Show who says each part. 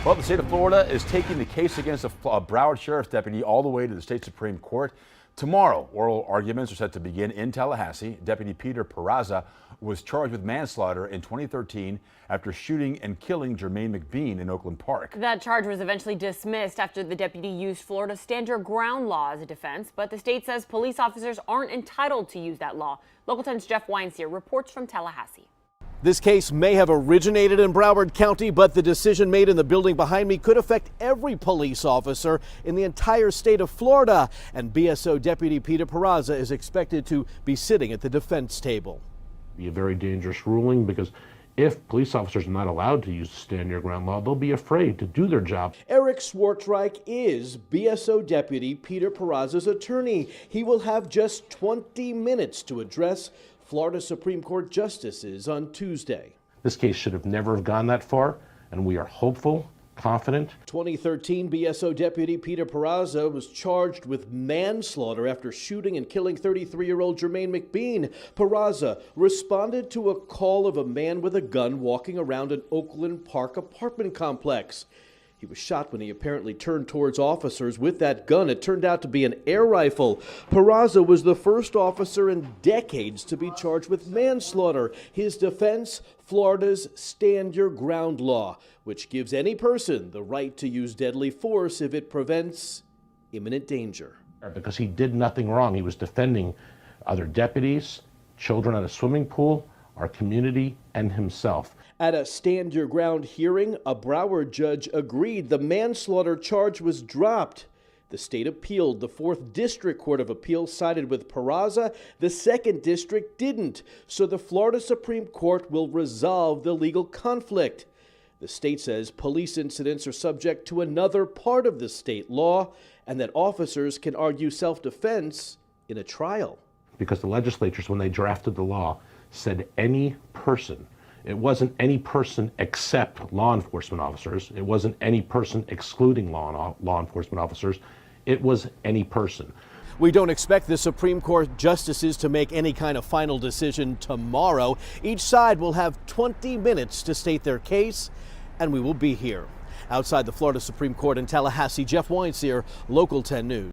Speaker 1: Well, the state of Florida is taking the case against a Broward Sheriff's deputy all the way to the state Supreme Court. Tomorrow, oral arguments are set to begin in Tallahassee. Deputy Peter Perza was charged with manslaughter in 2013 after shooting and killing Jermaine McBean in Oakland Park.
Speaker 2: That charge was eventually dismissed after the deputy used Florida's stand your ground law as a defense, but the state says police officers aren't entitled to use that law. Local 10's Jeff Weinseer reports from Tallahassee.
Speaker 3: This case may have originated in Broward County, but the decision made in the building behind me could affect every police officer in the entire state of Florida. And BSO Deputy Peter Perza is expected to be sitting at the defense table.
Speaker 4: Be a very dangerous ruling, because if police officers are not allowed to use the stand your ground law, they'll be afraid to do their job.
Speaker 3: Eric Schwartzreich is BSO Deputy Peter Perza's attorney. He will have just 20 minutes to address Florida Supreme Court justices on Tuesday.
Speaker 4: This case should have never have gone that far, and we are hopeful, confident.
Speaker 3: 2013 BSO Deputy Peter Perza was charged with manslaughter after shooting and killing 33-year-old Jermaine McBean. Perza responded to a call of a man with a gun walking around an Oakland Park apartment complex. He was shot when he apparently turned towards officers with that gun. It turned out to be an air rifle. Perza was the first officer in decades to be charged with manslaughter. His defense, Florida's stand your ground law, which gives any person the right to use deadly force if it prevents imminent danger.
Speaker 4: Because he did nothing wrong. He was defending other deputies, children at a swimming pool, our community, and himself.
Speaker 3: At a stand your ground hearing, a Broward judge agreed the manslaughter charge was dropped. The state appealed. The 4th District Court of Appeals sided with Perza. The 2nd District didn't. So the Florida Supreme Court will resolve the legal conflict. The state says police incidents are subject to another part of the state law, and that officers can argue self-defense in a trial.
Speaker 4: Because the legislatures, when they drafted the law, said any person. It wasn't any person except law enforcement officers. It wasn't any person excluding law enforcement officers. It was any person.
Speaker 3: We don't expect the Supreme Court justices to make any kind of final decision tomorrow. Each side will have 20 minutes to state their case, and we will be here. Outside the Florida Supreme Court in Tallahassee, Jeff Weinseer, Local 10 News.